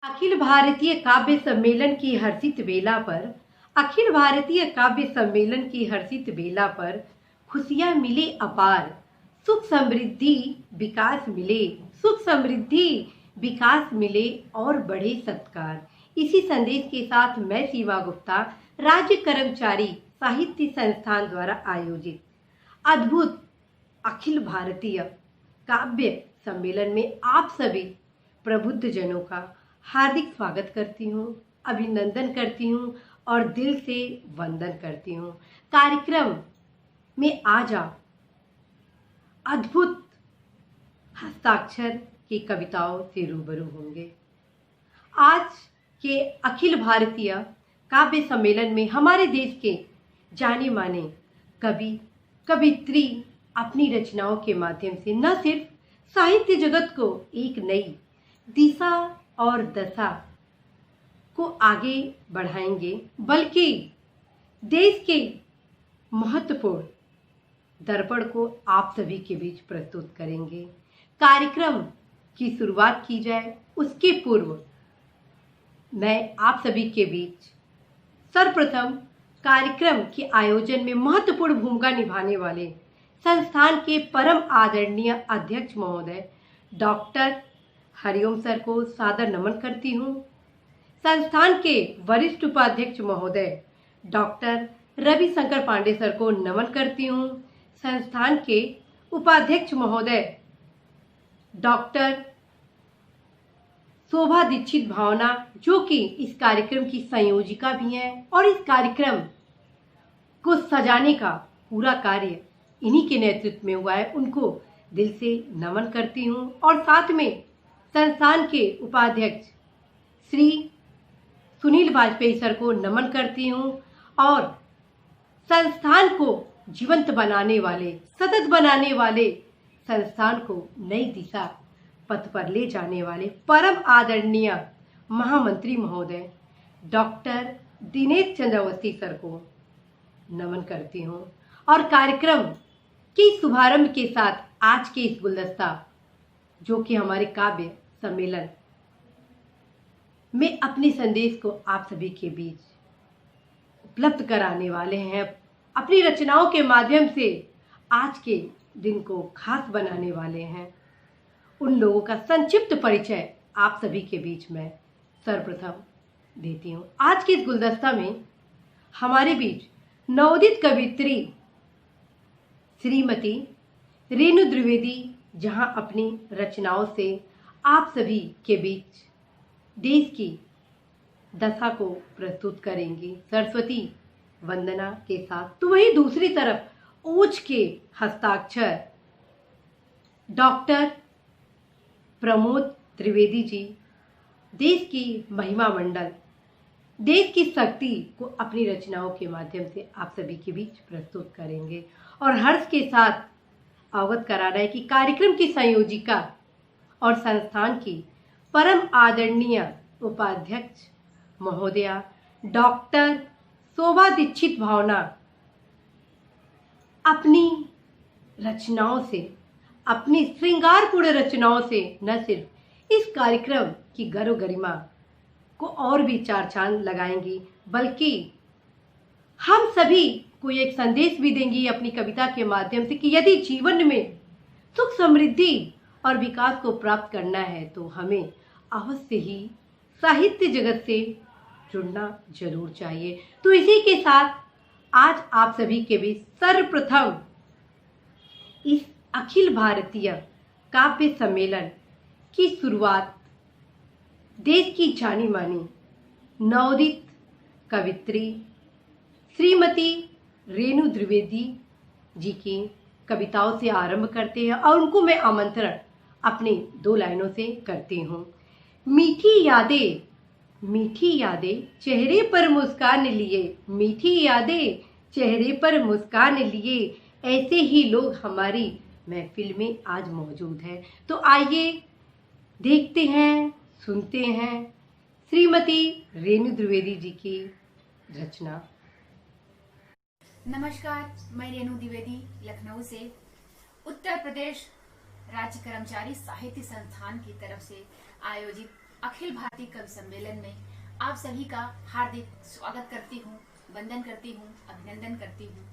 अखिल भारतीय काव्य सम्मेलन की हर्षित बेला पर अखिल भारतीय काव्य सम्मेलन की हर्षित बेला पर खुशियां मिले अपार, सुख समृद्धि विकास मिले, सुख समृद्धि विकास मिले और बढ़े सत्कार। इसी संदेश के साथ मैं सीमा गुप्ता राज्य कर्मचारी साहित्य संस्थान द्वारा आयोजित अद्भुत अखिल भारतीय काव्य सम्मेलन में आप सभी प्रबुद्ध जनों का हार्दिक स्वागत करती हूँ, अभिनंदन करती हूँ और दिल से वंदन करती हूँ। कार्यक्रम में आज आप अद्भुत हस्ताक्षर की कविताओं से रूबरू होंगे। आज के अखिल भारतीय काव्य सम्मेलन में हमारे देश के जाने माने कवि कवित्री अपनी रचनाओं के माध्यम से न सिर्फ साहित्य जगत को एक नई दिशा और दशा को आगे बढ़ाएंगे, बल्कि देश के महत्वपूर्ण दर्पण को आप सभी के बीच प्रस्तुत करेंगे। कार्यक्रम की शुरुआत की जाए उसके पूर्व मैं आप सभी के बीच सर्वप्रथम कार्यक्रम के आयोजन में महत्वपूर्ण भूमिका निभाने वाले संस्थान के परम आदरणीय अध्यक्ष महोदय डॉक्टर हरिओम सर को सादर नमन करती हूँ। संस्थान के वरिष्ठ उपाध्यक्ष महोदय डॉक्टर रविशंकर पांडे सर को नमन करती हूँ। संस्थान के उपाध्यक्ष महोदय डॉक्टर शोभा दीक्षित भावना, जो कि इस कार्यक्रम की संयोजिका भी हैं और इस कार्यक्रम को सजाने का पूरा कार्य इन्हीं के नेतृत्व में हुआ है, उनको दिल से नमन करती हूँ। और साथ में संस्थान के उपाध्यक्ष श्री सुनील वाजपेयी सर को नमन करती हूँ और संस्थान को जीवंत बनाने वाले, सतत बनाने वाले, संस्थान को नई दिशा पथ पर ले जाने वाले परम आदरणीय महामंत्री महोदय डॉक्टर दिनेश चंद्र अवस्थी सर को नमन करती हूँ। और कार्यक्रम के शुभारंभ के साथ आज के इस गुलदस्ता, जो कि हमारे काव्य सम्मेलन में अपने संदेश को आप सभी के बीच उपलब्ध कराने वाले हैं, अपनी रचनाओं के माध्यम से आज के दिन को खास बनाने वाले हैं, उन लोगों का संक्षिप्त परिचय आप सभी के बीच में सर्वप्रथम देती हूँ। आज के इस गुलदस्ता में हमारे बीच नवोदित कवित्री श्रीमती रेणु द्विवेदी जहां अपनी रचनाओं से आप सभी के बीच देश की दशा को प्रस्तुत करेंगी सरस्वती वंदना के साथ, तो वही दूसरी तरफ ओज के हस्ताक्षर डॉक्टर प्रमोद त्रिवेदी जी देश की महिमा मंडल, देश की शक्ति को अपनी रचनाओं के माध्यम से आप सभी के बीच प्रस्तुत करेंगे। और हर्ष के साथ अवगत कराना है कि कार्यक्रम की संयोजिका और संस्थान की परम आदरणीय उपाध्यक्ष महोदया डॉक्टर शोभा दीक्षित भावना अपनी रचनाओं से, अपनी श्रृंगारपूर्ण रचनाओं से न सिर्फ इस कार्यक्रम की गर्व गरिमा को और भी चार चांद लगाएंगी, बल्कि हम सभी को एक संदेश भी देंगी अपनी कविता के माध्यम से कि यदि जीवन में सुख समृद्धि और विकास को प्राप्त करना है तो हमें अवश्य ही साहित्य जगत से जुड़ना जरूर चाहिए। तो इसी के साथ आज आप सभी के बीच सर्वप्रथम इस अखिल भारतीय काव्य सम्मेलन की शुरुआत देश की जानी मानी नवोदित कवित्री श्रीमती रेणु द्विवेदी जी की कविताओं से आरंभ करते हैं और उनको मैं आमंत्रण अपनी दो लाइनों से करती हूँ। मीठी यादें चेहरे पर मुस्कान लिए, मीठी यादें चेहरे पर मुस्कान लिए, ऐसे ही लोग हमारी महफिल में आज मौजूद है। तो आइए देखते हैं, सुनते हैं श्रीमती रेणु द्विवेदी जी की रचना। नमस्कार, मैं रेणु द्विवेदी लखनऊ से उत्तर प्रदेश राज्य कर्मचारी साहित्य संस्थान की तरफ से आयोजित अखिल भारतीय कवि सम्मेलन में आप सभी का हार्दिक स्वागत करती हूँ, वंदन करती हूँ, अभिनंदन करती हूँ।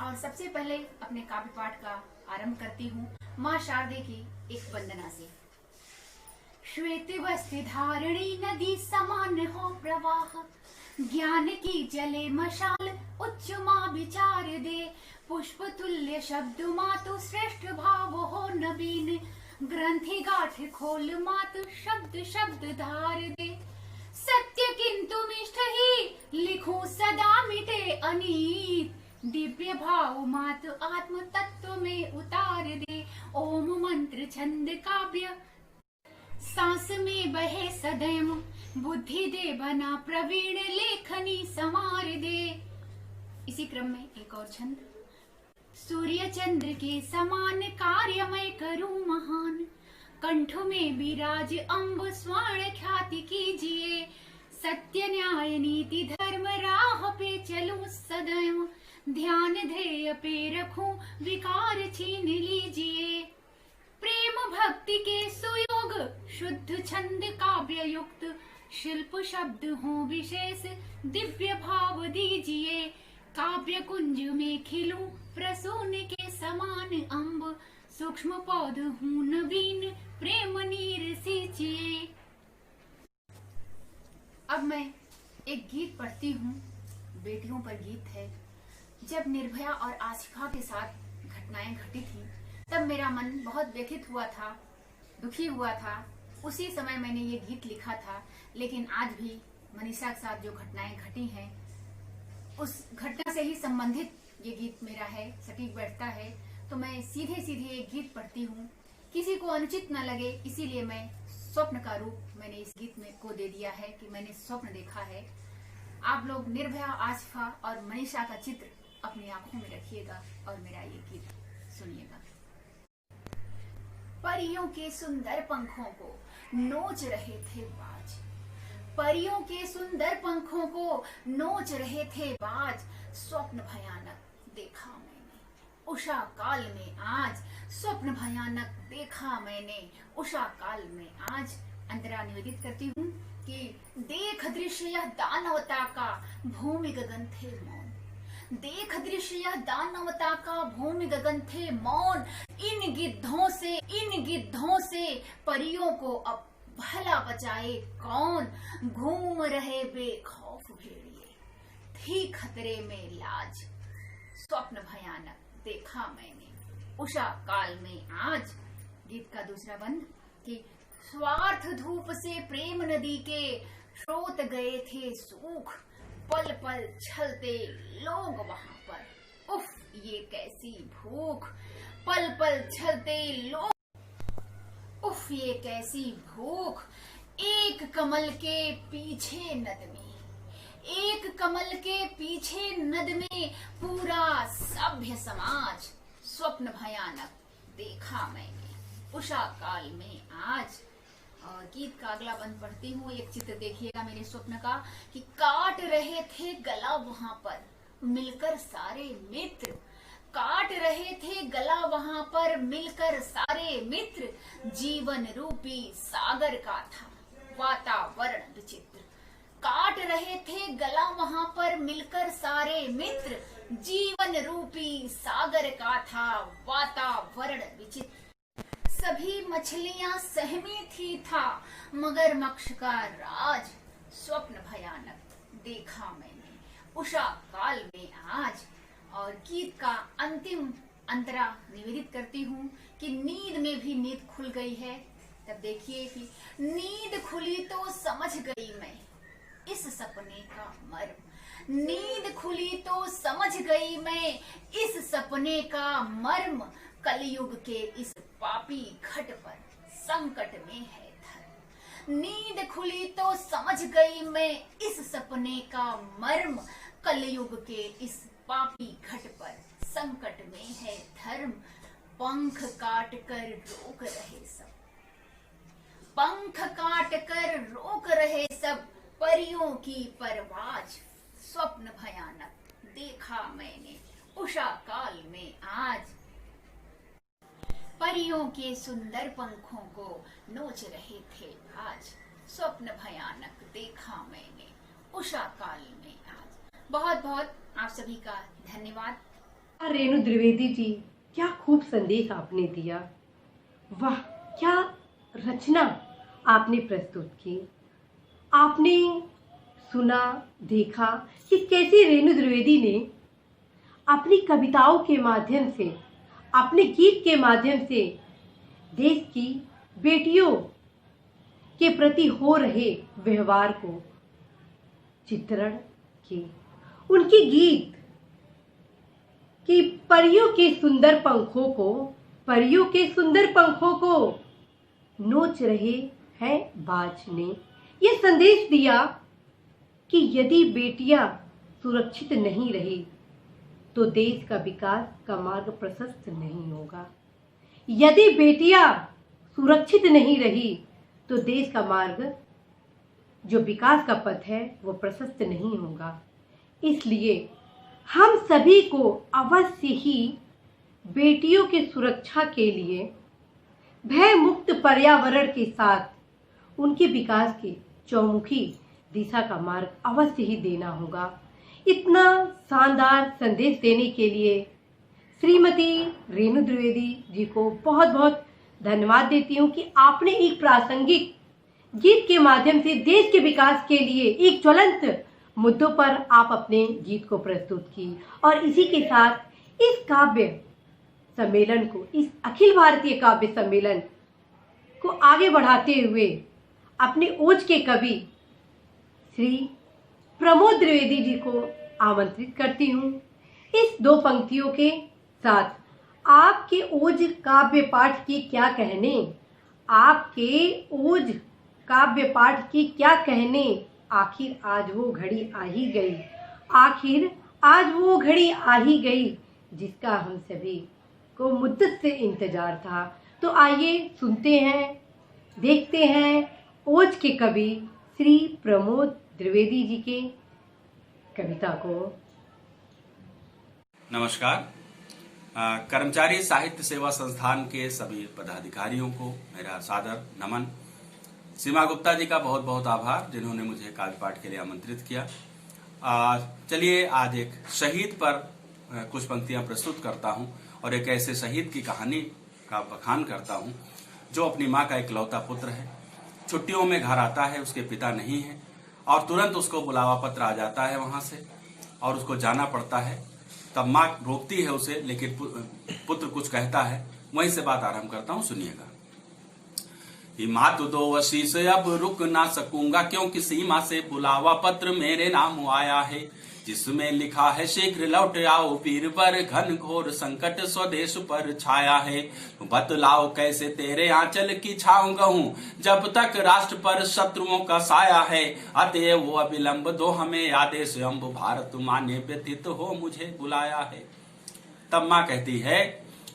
और सबसे पहले अपने काव्य पाठ का आरंभ करती हूँ माँ शारदे की एक वंदना से। श्वेत वस्त्र धारणी नदी समान हो प्रवाह, ज्ञान की जले मशाल उच्च माँ विचार दे। पुष्प तुल्य शब्द मातु श्रेष्ठ भाव हो नवीन, ग्रंथि गाठ खोल मातु शब्द शब्द धार दे। सत्य किंतु मिष्ठ ही लिखूं सदा मिटे अनीत, दिव्य भाव मातु आत्म तत्व में उतार दे। ओम मंत्र छंद काव्य सांस में बहे सदैव, बुद्धि दे बना प्रवीण लेखनी संवार दे। इसी क्रम में एक और छंद। सूर्य चंद्र के समान कार्य मैं करूं महान, कंठ में विराज अम्ब स्वर्ण ख्याति कीजिए। सत्य न्याय नीति धर्म राह पे चलूं सदैव, ध्यान ध्येय पे रखूं विकार छीन लीजिए। प्रेम भक्ति के सुयोग शुद्ध छंद काव्य युक्त, शिल्प शब्द हो विशेष दिव्य भाव दीजिए। काव्य कुंज में खिलूं प्रसून के समान अम्ब, सूक्ष्म पौध हूँ नवीन प्रेम नीर सींचिए। अब मैं एक गीत पढ़ती हूँ, बेटियों पर गीत है। जब निर्भया और आशिका के साथ घटनाएं घटी थी तब मेरा मन बहुत व्यथित हुआ था, दुखी हुआ था। उसी समय मैंने ये गीत लिखा था। लेकिन आज भी मनीषा के साथ जो घटनाएं घटी हैं उस घटना से ही संबंधित ये गीत मेरा है, सटीक बैठता है। तो मैं सीधे सीधे एक गीत पढ़ती हूँ, किसी को अनुचित न लगे, इसीलिए मैं स्वप्न का रूप मैंने इस गीत में को दे दिया है कि मैंने स्वप्न देखा है। आप लोग निर्भया, आसिफा और मनीषा का चित्र अपनी आंखों में रखिएगा और मेरा ये गीत सुनिएगा। परियों के सुंदर पंखों को नोच रहे थे बाज, परियों के सुंदर पंखों को नोच रहे थे बाज। स्वप्न भयानक देखा मैंने उषा काल में आज, स्वप्न भयानक देखा मैंने उषा काल में आज। अंतरा निवेदित करती हूँ कि देख दृश्य यह दानवता का भूमि गगन थे मौन, देख दृश्य यह दानवता का भूमि गगन थे मौन। इन गिद्धों से परियों को अब भला बचाए कौन, घूम रहे बेखौफ भेड़िए थी खतरे में लाज। स्वप्न भयानक देखा मैंने उषा काल में आज। गीत का दूसरा बंद कि स्वार्थ धूप से प्रेम नदी के स्रोत गए थे सूख, पल पल छलते लोग वहां पर, उफ ये कैसी भूख। पल पल छलते लोग, उफ ये कैसी भूख। एक कमल के पीछे नद में, एक कमल के पीछे नद में पूरा सभ्य समाज। स्वप्न भयानक देखा मैंने उषा काल में आज। और गीत का अगला बंद पढ़ती हूँ। एक चित्र देखिएगा मेरे स्वप्न का कि काट रहे थे गला वहां पर मिलकर सारे मित्र, काट रहे थे गला वहां पर मिलकर सारे मित्र। जीवन रूपी सागर का था वातावरण विचित्र, काट रहे थे गला वहां पर मिलकर सारे मित्र। जीवन रूपी सागर का था वातावरण विचित्र। सभी मछलियां सहमी थी था मगरमच्छ का राज। स्वप्न भयानक देखा मैंने उषा काल में आज। और गीत का अंतिम अंतरा निवेदित करती हूँ कि नींद में भी नींद खुल गई है। तब देखिए कि नींद खुली तो समझ गई मैं इस सपने का मर्म, नींद खुली तो समझ गई मैं इस सपने का मर्म। कलयुग के इस पापी घट पर संकट में है धर्म, नींद खुली तो समझ गई मैं इस सपने का मर्म। कलयुग के इस पापी घट पर संकट में है धर्म। पंख काट कर रोक रहे सब, पंख काट कर रोक रहे सब परियों की परवाज। स्वप्न भयानक देखा मैंने उषा काल में आज। परियों के सुंदर पंखों को नोच रहे थे आज, स्वप्न भयानक देखा मैंने उषा काल में आज। बहुत बहुत आप सभी का धन्यवाद। रेणु द्विवेदी जी, क्या खूब संदेश आपने दिया। वाह, क्या रचना आपने प्रस्तुत की। आपने सुना, देखा कि कैसे रेणु द्विवेदी ने अपनी कविताओं के माध्यम से, अपने गीत के माध्यम से देश की बेटियों के प्रति हो रहे व्यवहार को चित्रण किए। उनकी गीत कि परियों के सुंदर पंखों को नोच रहे हैं बाज ने ये संदेश दिया कि यदि बेटियां सुरक्षित नहीं रही तो देश का विकास का मार्ग प्रशस्त नहीं होगा। यदि बेटियां सुरक्षित नहीं रही तो देश का मार्ग, जो विकास का पथ है, वो प्रशस्त नहीं होगा। इसलिए हम सभी को अवश्य ही बेटियों की सुरक्षा के लिए भय मुक्त पर्यावरण के साथ उनके विकास की चौमुखी दिशा का मार्ग अवश्य ही देना होगा। इतना शानदार संदेश देने के लिए श्रीमती रेणु द्विवेदी जी को बहुत बहुत धन्यवाद देती हूँ कि आपने एक प्रासंगिक गीत के माध्यम से देश के विकास के लिए एक ज्वलंत मुद्दों पर आप अपने गीत को प्रस्तुत की। और इसी के साथ इस काव्य सम्मेलन को, इस अखिल भारतीय काव्य सम्मेलन को आगे बढ़ाते हुए अपने ओज के कवि श्री प्रमोद द्विवेदी जी को आमंत्रित करती हूँ। इस दो पंक्तियों के साथ आपके ओज काव्य पाठ की क्या कहने, आपके ओज काव्य पाठ की क्या कहने, आखिर आज वो घड़ी आ ही गई, आखिर आज वो घड़ी आ ही गई जिसका हम सभी को मुद्दत से इंतजार था। तो आइए सुनते हैं, देखते हैं ओज के कवि श्री प्रमोद द्विवेदी जी के कविता को। नमस्कार। कर्मचारी साहित्य सेवा संस्थान के सभी पदाधिकारियों को मेरा सादर नमन। सीमा गुप्ता जी का बहुत बहुत आभार जिन्होंने मुझे काव्य पाठ के लिए आमंत्रित किया। चलिए आज एक शहीद पर कुछ पंक्तियां प्रस्तुत करता हूं और एक ऐसे शहीद की कहानी का बखान करता हूं जो अपनी मां का इकलौता पुत्र है। छुट्टियों में घर आता है, उसके पिता नहीं है और तुरंत उसको बुलावा पत्र आ जाता है वहां से और उसको जाना पड़ता है। तब माँ रोकती है उसे, लेकिन पुत्र कुछ कहता है। वहीं से बात आरंभ करता हूं, सुनिएगा। मात दो आशीष अब रुक ना सकूंगा क्योंकि सीमा से बुलावा पत्र मेरे नाम आया है, जिसमें लिखा है शीघ्र लौट आओ वीर पर, घन घोर संकट स्वदेश पर छाया है। बतलाओ कैसे तेरे आंचल की छाऊं गहूं जब तक राष्ट्र पर शत्रुओं का साया है। अतएव वो अविलंब दो हमें आदेश, अम्ब भारत माने व्यतीत हो मुझे बुलाया है। तब माँ कहती है,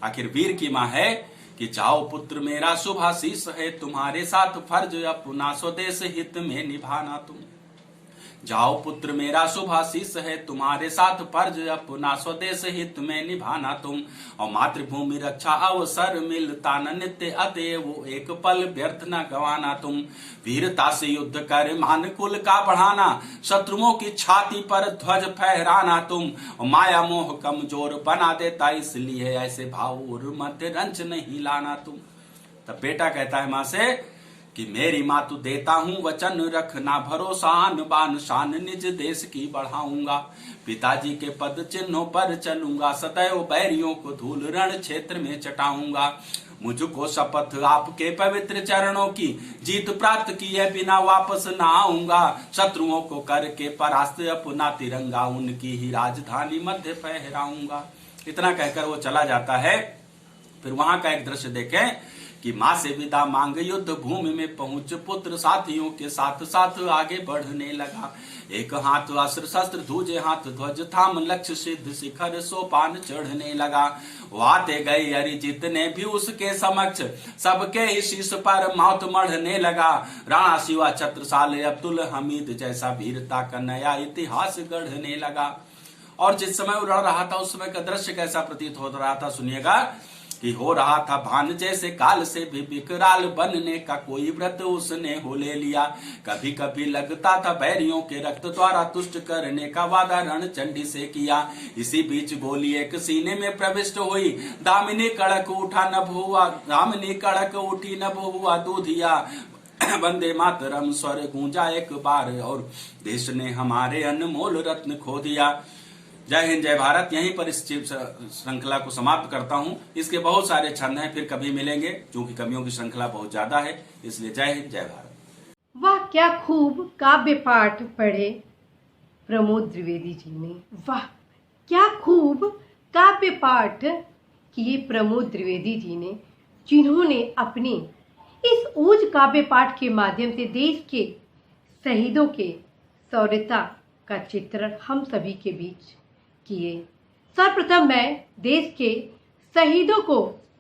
आखिर वीर की माँ है, कि जाओ पुत्र मेरा शुभाशीष है, तुम्हारे साथ फर्ज अपना स्वदेश हित में निभाना तुम। जाओ पुत्र मेरा शुभाशीष है, तुम्हारे साथ फर्ज अपना स्वदेश हित में निभाना तुम। और मातृभूमि रक्षा अवसर मिलता न नित्य, अतएव वो एक पल व्यर्थ न गंवाना तुम। वीरता से युद्ध कर मान कुल का बढ़ाना, शत्रुओं की छाती पर ध्वज फहराना तुम। और माया मोह कमजोर बना देता, इसलिए ऐसे भाव और मध्य रंच नहीं लाना तुम। तब बेटा कहता है माँ से कि मेरी माँ तू देता हूँ वचन, रखना भरोसा आन बान शान निज देश की बढ़ाऊंगा। पिताजी के पद चिन्हों पर चलूंगा, सदैव बैरियों को धूल रण क्षेत्र में चटाऊंगा। मुझको शपथ आपके पवित्र चरणों की, जीत प्राप्त किए बिना वापस न आऊंगा। शत्रुओं को करके परास्त अपना तिरंगा उनकी ही राजधानी मध्य फहराऊंगा। इतना कहकर वो चला जाता है। फिर वहां का एक दृश्य देखें कि माँ से विदा मांग युद्ध भूमि में पहुंच पुत्र साथियों के साथ साथ आगे बढ़ने लगा। एक हाथ अस्त्र शस्त्र, दूजे हाथ ध्वज थाम, लक्ष्य सिद्ध शिखर सोपान चढ़ने लगा। वो आते गए अरिजित ने भी उसके समक्ष, सबके ही शीश पर मौत मढ़ने लगा। राणा शिवा छत्रसाल अब्दुल हमीद जैसा वीरता का नया इतिहास गढ़ने लगा। और जिस समय वो लड़ रहा था उस समय का दृश्य कैसा प्रतीत हो रहा था, सुनिएगा कि हो रहा था भान जैसे काल से भी विकराल बनने का कोई व्रत उसने हो ले लिया। कभी कभी लगता था बैरियों के रक्त द्वारा तुष्ट करने का वादा रण चंडी से किया। इसी बीच गोली एक सीने में प्रविष्ट हुई, दामिनी कड़क उठा नभ हुआ, दामिनी कड़क उठी नभ हुआ दूधिया। वंदे मातरम स्वर गूंजा एक बार और देश ने हमारे अनमोल रत्न खो दिया। जय हिंद, जय भारत। यहीं पर इस श्रृंखला को समाप्त करता हूं। इसके बहुत सारे छंद हैं, फिर कभी मिलेंगे। क्योंकि कवियों की श्रृंखला बहुत ज्यादा है, इसलिए जय हिंद, जय भारत। वाह, क्या खूब काव्य पाठ पढ़े प्रमोद द्विवेदी जी ने। वाह, क्या खूब काव्य पाठ किए प्रमोद द्विवेदी जी ने, जिन्होंने अपनी इस ऊज काव्य पाठ के माध्यम से देश के शहीदों के शौर्यता का चित्रण हम सभी के बीच किए। सर्वप्रथम मैं देश के शहीदों को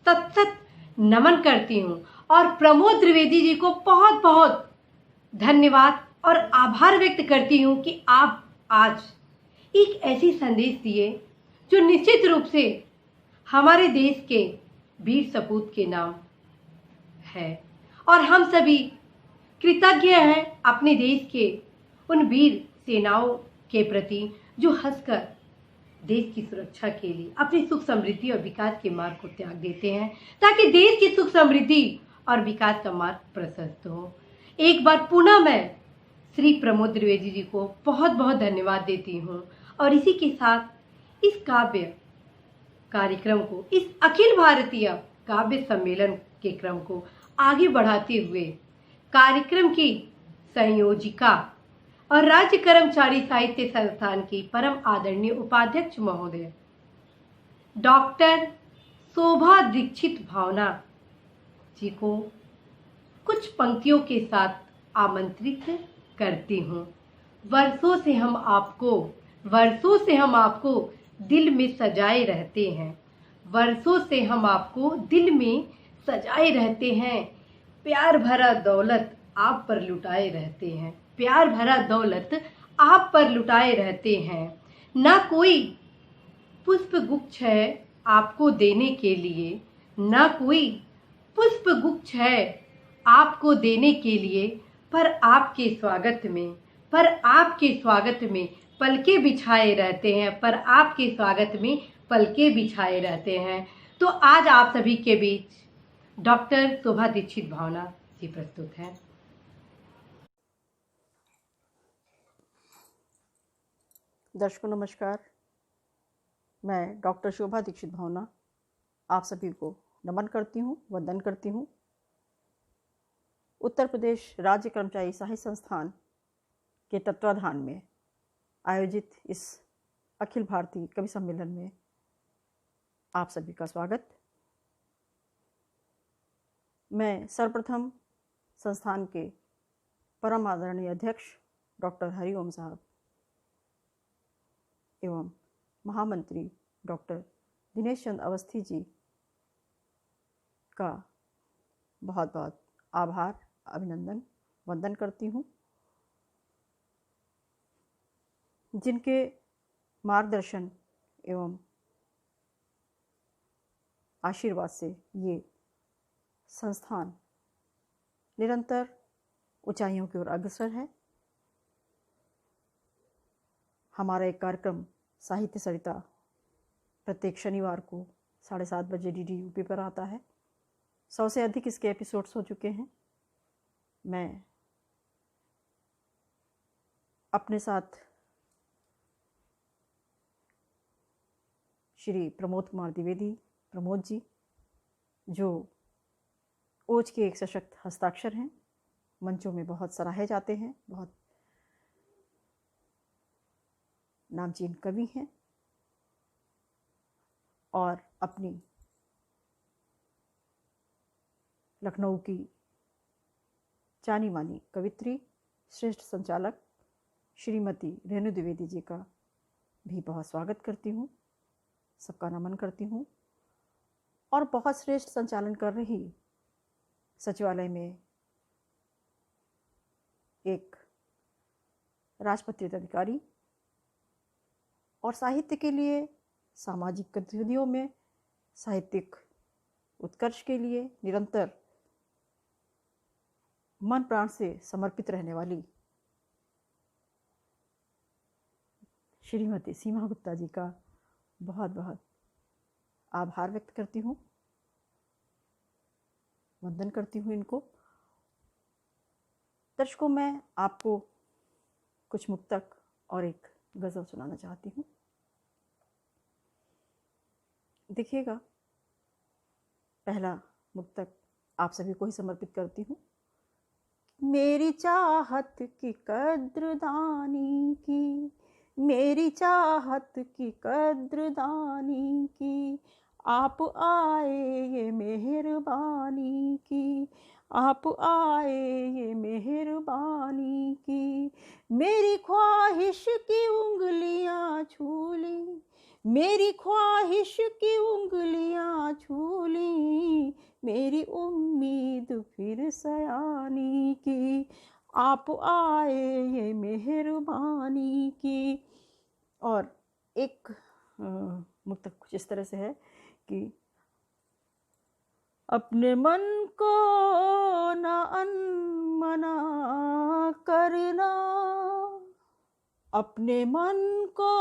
सत नमन करती हूँ और प्रमोद द्विवेदी जी को बहुत बहुत धन्यवाद और आभार व्यक्त करती हूँ कि आप आज एक ऐसी संदेश दिए जो निश्चित रूप से हमारे देश के वीर सपूत के नाम है और हम सभी कृतज्ञ हैं अपने देश के उन वीर सेनाओं के प्रति जो हंसकर देश की सुरक्षा के लिए अपनी सुख समृद्धि और विकास के मार्ग को त्याग देते हैं ताकि देश की सुख समृद्धि और विकास का मार्ग प्रशस्त हो। एक बार पुनः मैं श्री प्रमोद द्विवेदी जी को बहुत बहुत धन्यवाद देती हूँ और इसी के साथ इस काव्य कार्यक्रम को, इस अखिल भारतीय काव्य सम्मेलन के क्रम को आगे बढ़ाते हुए कार्यक्रम की संयोजिका और राज्य कर्मचारी साहित्य संस्थान की परम आदरणीय उपाध्यक्ष महोदय डॉक्टर शोभा दीक्षित भावना जी को कुछ पंक्तियों के साथ आमंत्रित करती हूँ। वर्षों से हम आपको दिल में सजाए रहते हैं, वर्षों से हम आपको दिल में सजाए रहते हैं। प्यार भरा दौलत आप पर लुटाए रहते हैं, प्यार भरा दौलत आप पर लुटाए रहते हैं। ना कोई पुष्प गुच्छ है आपको देने के लिए, ना कोई पुष्प गुच्छ है आपको देने के लिए, पर आपके स्वागत में पलके बिछाए रहते हैं, पर आपके स्वागत में पलके बिछाए रहते हैं। तो आज आप सभी के बीच डॉक्टर शोभा दीक्षित भावना जी प्रस्तुत हैं। दर्शकों नमस्कार, मैं डॉक्टर शोभा दीक्षित भावना आप सभी को नमन करती हूँ, वंदन करती हूँ। उत्तर प्रदेश राज्य कर्मचारी साहित्य संस्थान के तत्वाधान में आयोजित इस अखिल भारतीय कवि सम्मेलन में आप सभी का स्वागत। मैं सर्वप्रथम संस्थान के परम आदरणीय अध्यक्ष डॉक्टर हरिओम साहब एवं महामंत्री डॉक्टर दिनेश चंद्र अवस्थी जी का बहुत बहुत आभार, अभिनंदन, वंदन करती हूँ, जिनके मार्गदर्शन एवं आशीर्वाद से ये संस्थान निरंतर ऊंचाइयों की ओर अग्रसर है। हमारा एक कार्यक्रम साहित्य सरिता प्रत्येक शनिवार को 7:30 बजे DDUP पर आता है। 100 से अधिक इसके एपिसोड्स हो चुके हैं। मैं अपने साथ श्री प्रमोद कुमार द्विवेदी प्रमोद जी, जो ओज के एक सशक्त हस्ताक्षर हैं, मंचों में बहुत सराहे जाते हैं, बहुत नामचीन कवि हैं और अपनी लखनऊ की जानी मानी कवित्री, श्रेष्ठ संचालक श्रीमती रेणु द्विवेदी जी का भी बहुत स्वागत करती हूँ, सबका नमन करती हूँ। और बहुत श्रेष्ठ संचालन कर रही सचिवालय में एक राजपत्रित अधिकारी और साहित्य के लिए सामाजिक गतिविधियों में साहित्यिक उत्कर्ष के लिए निरंतर मन प्राण से समर्पित रहने वाली श्रीमती सीमा गुप्ता जी का बहुत बहुत आभार व्यक्त करती हूँ, वंदन करती हूँ इनको। दर्शकों, मैं आपको कुछ मुक्तक और एक गज़ल सुनाना चाहती हूँ। देखिएगा, पहला मुक्तक आप सभी को ही समर्पित करती हूँ। मेरी चाहत की कद्रदानी की, मेरी चाहत की कद्रदानी की, आप आए ये मेहरबानी की, आप आए ये मेहरबानी की। मेरी ख्वाहिश की उंगलियां छूली, मेरी ख्वाहिश की उंगलियां छूली, मेरी उम्मीद फिर सयानी की, आप आए ये मेहरबानी की। और एक मुक्तक कुछ इस तरह से है कि अपने मन को ना अनमना करना, अपने मन को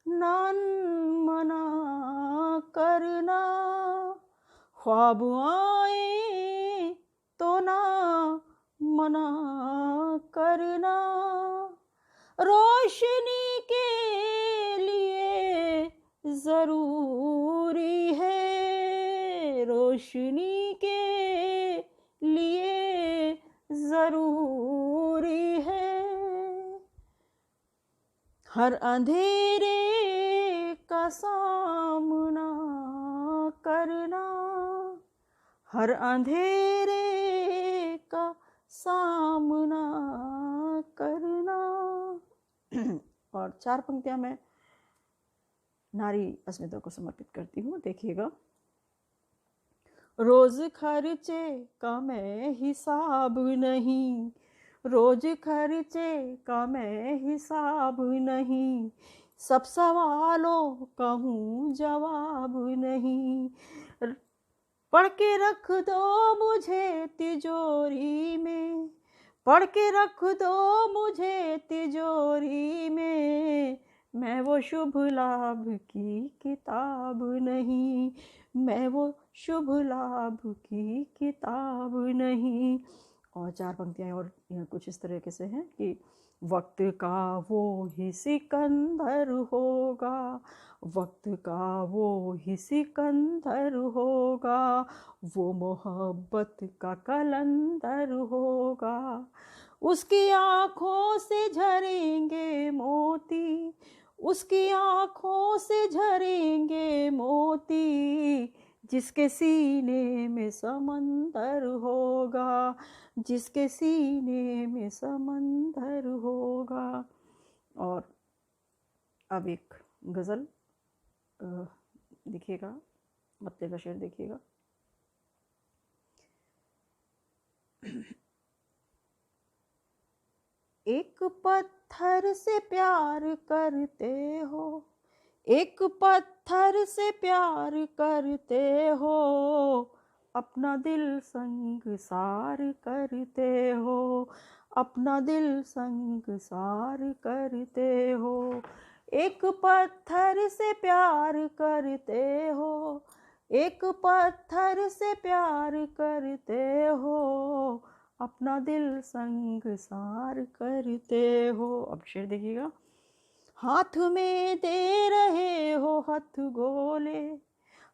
ना अनमना करना, ख्वाब आए तो ना मना करना, रोशनी के लिए ज़रूरी है, रोशनी के लिए ज़रूरी है, हर अंधेरे का सामना करना, हर अंधेरे का सामना करना। और 4 पंक्तियां मैं नारी अस्मिता को समर्पित करती हूँ। देखिएगा, रोज खर्चे का मैं हिसाब नहीं, रोज खर्चे का मैं हिसाब नहीं, सब सवालों का हूँ जवाब नहीं, पढ़ के रख दो मुझे तिजोरी में, पढ़ के रख दो मुझे तिजोरी में, मैं वो शुभ लाभ की किताब नहीं, मैं वो शुभ लाभ की किताब नहीं। और 4 पंक्तियाँ और कुछ इस तरीके से हैं कि वक्त का वो ही सिकंदर होगा, वक्त का वो ही सिकंदर होगा, वो मोहब्बत का कलंदर होगा, उसकी आँखों से झरेंगे मोती, उसकी आँखों से झरेंगे मोती, जिसके सीने में समंदर होगा, जिसके सीने में समंदर होगा। और अब एक गज़ल देखिएगा, मत्ते का शेर देखिएगा। एक पत्थर से प्यार करते हो, एक पत्थर से प्यार करते हो, अपना दिल संगसार करते हो, अपना दिल संगसार करते हो। एक पत्थर से प्यार करते हो, एक पत्थर से प्यार करते हो, अपना दिल संगसार करते हो। अब शेर देखिएगा, हाथ में दे रहे हो हथ गोले,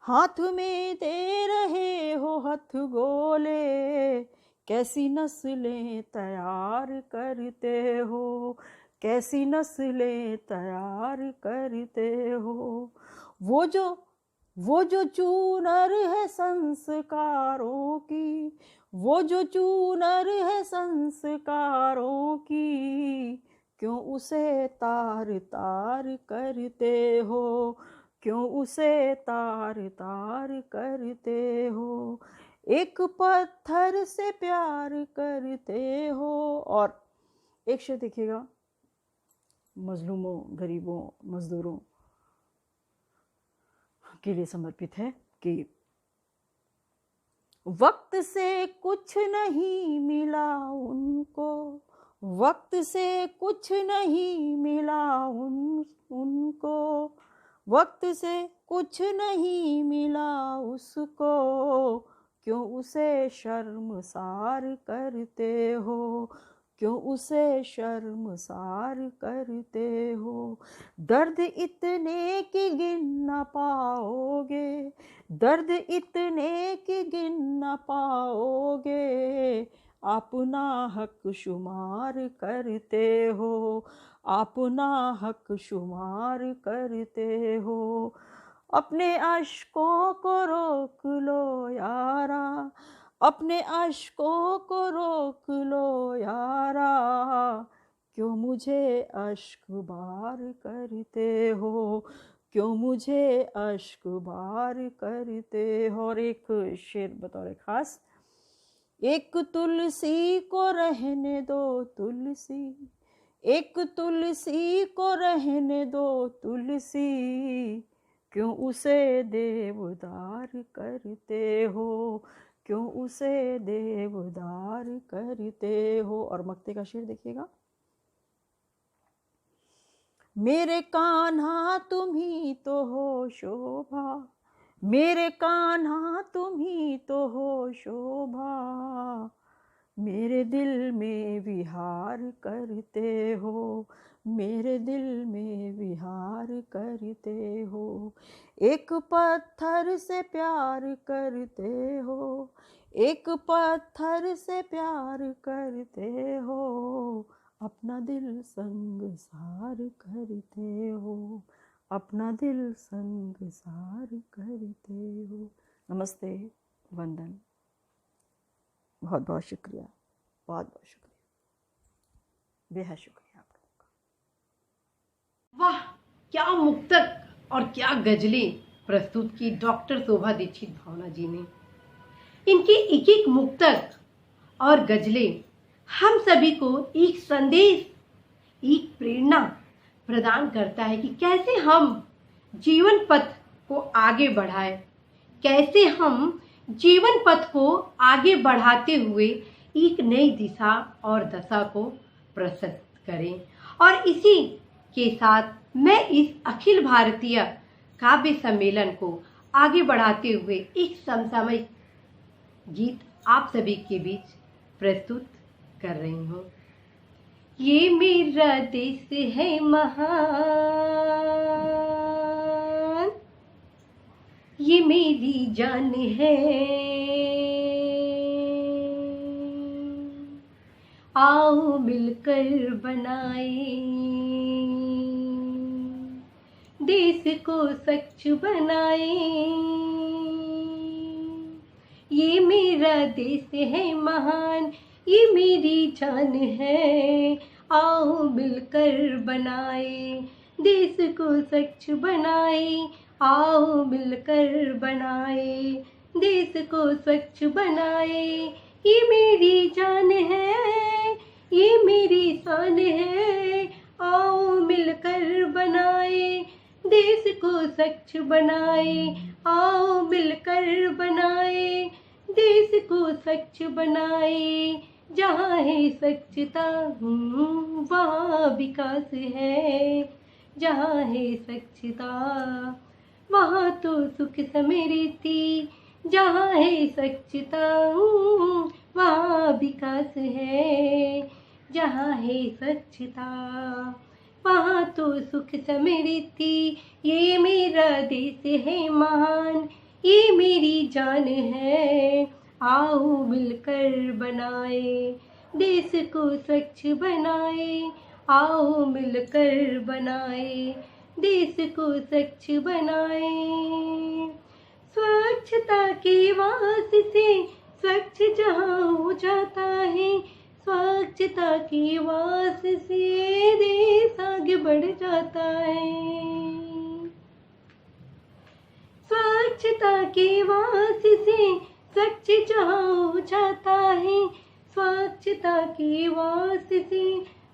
हाथ में दे रहे हो हथ गोले, कैसी नस्लें तैयार करते हो, कैसी नस्लें तैयार करते हो। वो जो चूनर है संस्कारों की, वो जो चूनर है संस्कारों की, क्यों उसे तार तार करते हो, क्यों उसे तार तार करते हो। एक पत्थर से प्यार करते हो। और एक शेर देखिएगा, मजलूमों, गरीबों, मजदूरों के लिए समर्पित है कि वक्त से कुछ नहीं मिला उनको, वक्त से कुछ नहीं मिला उनको, वक्त से कुछ नहीं मिला उसको, क्यों उसे शर्मसार करते हो, क्यों उसे शर्मसार करते हो। दर्द इतने कि गिन न पाओगे, दर्द इतने कि गिन न पाओगे, अपना हक शुमार करते हो, अपना हक शुमार करते हो। अपने अश्कों को रोक लो यारा, अपने अश्कों को रोक लो यारा, क्यों मुझे अश्क बार करते हो, क्यों मुझे अश्क बार करते हो। और एक शेर बतौर खास, एक तुलसी को रहने दो तुलसी, एक तुलसी को रहने दो तुलसी, क्यों उसे देवदार करते हो, क्यों उसे देवदार करते हो। और मक्ते का शेर देखिएगा, मेरे कान्हा तुम ही तो हो शोभा, मेरे कान्हा तुम ही तो हो शोभा, मेरे दिल में विहार करते हो, मेरे दिल में विहार करते हो। एक पत्थर से प्यार करते हो, एक पत्थर से प्यार करते हो, अपना दिल संगसार करते हो, अपना दिल संगसार करते हो। नमस्ते, वंदन, बहुत बहुत शुक्रिया, बहुत बहुत शुक्रिया, बेहद शुक्रिया आप लोगों का। वाह, क्या मुक्तक और क्या गजलें प्रस्तुत की डॉक्टर शोभा दीक्षित भावना जी ने। इनकी एक एक मुक्तक और गजलें हम सभी को एक संदेश, एक प्रेरणा प्रदान करता है कि कैसे हम जीवन पथ को आगे बढ़ाएं, कैसे हम जीवन पथ को आगे बढ़ाते हुए एक नई दिशा और दशा को प्रशस्त करें। और इसी के साथ मैं इस अखिल भारतीय काव्य सम्मेलन को आगे बढ़ाते हुए एक समसामयिक गीत आप सभी के बीच प्रस्तुत कर रही हूँ। ये मेरा देश है महान, ये मेरी जान है, आओ मिलकर बनाए देश को स्वच्छ बनाए। ये मेरा देश है महान, ये मेरी जान है, आओ मिलकर बनाए देश को स्वच्छ बनाए, आओ मिलकर बनाए देश को स्वच्छ बनाए। ये मेरी जान है, ये मेरी शान है, आओ मिलकर बनाए देश को स्वच्छ बनाए, आओ मिलकर बनाए देश को स्वच्छ बनाए। जहाँ है स्वच्छता वहाँ विकास है, जहाँ है स्वच्छता वहाँ तो सुख समृद्धि, जहाँ है स्वच्छता वहाँ विकास है, जहाँ है स्वच्छता वहाँ तो सुख समृद्धि। ये मेरा देश है महान, ये मेरी जान है, आओ मिलकर बनाए देश को स्वच्छ बनाए, आओ मिलकर बनाए देश को स्वच्छ बनाए। स्वच्छता के वास से स्वच्छ जहाँ हो जाता है, स्वच्छता के वास से देश आगे बढ़ जाता है। स्वच्छता के वास से स्वच्छ जहाँ हो जाता है, स्वच्छता के वास से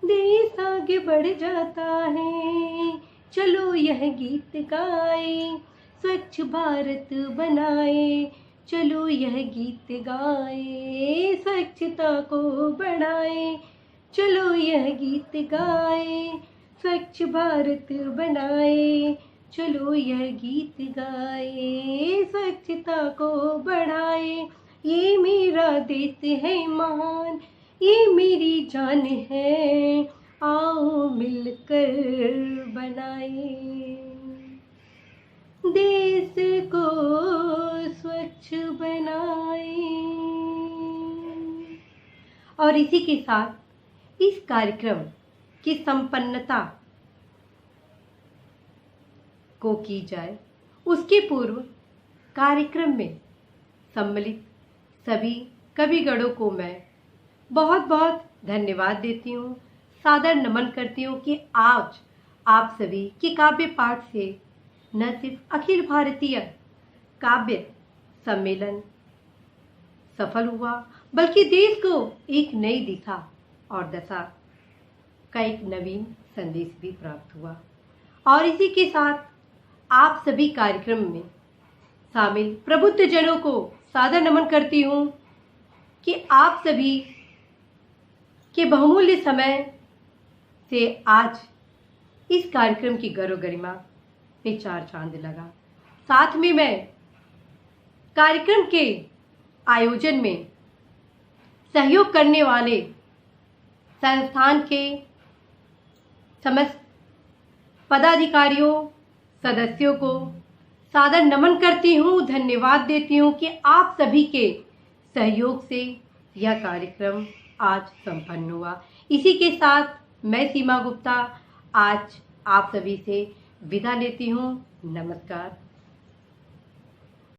देश आगे बढ़ जाता है। चलो यह गीत गाए, स्वच्छ भारत बनाए, चलो यह गीत गाए, स्वच्छता को बढ़ाए। चलो यह गीत गाए, स्वच्छ भारत बनाए। चलो यह गीत गाए, स्वच्छता को बढ़ाए। ये मेरा देश है महान, ये मेरी जान है, आओ मिलकर बनाए। देश को स्वच्छ बनाए। और इसी के साथ इस कार्यक्रम की संपन्नता को की जाए, उसके पूर्व कार्यक्रम में सम्मिलित सभी कविगणों को मैं बहुत बहुत धन्यवाद देती हूँ, सादर नमन करती हूँ कि आज आप सभी के काव्य पाठ से न सिर्फ अखिल भारतीय काव्य सम्मेलन सफल हुआ, बल्कि देश को एक नई दिशा और दशा का एक नवीन संदेश भी प्राप्त हुआ। और इसी के साथ आप सभी कार्यक्रम में शामिल प्रबुद्ध जनों को सादर नमन करती हूँ कि आप सभी के बहुमूल्य समय से आज इस कार्यक्रम की गौरव गरिमा पे चार चांद लगा। साथ में मैं कार्यक्रम के आयोजन में सहयोग करने वाले संस्थान के समस्त पदाधिकारियों, सदस्यों को सादर नमन करती हूँ, धन्यवाद देती हूँ कि आप सभी के सहयोग से यह कार्यक्रम आज संपन्न हुआ। इसी के साथ मैं सीमा गुप्ता आज आप सभी से विदा लेती हूँ। नमस्कार।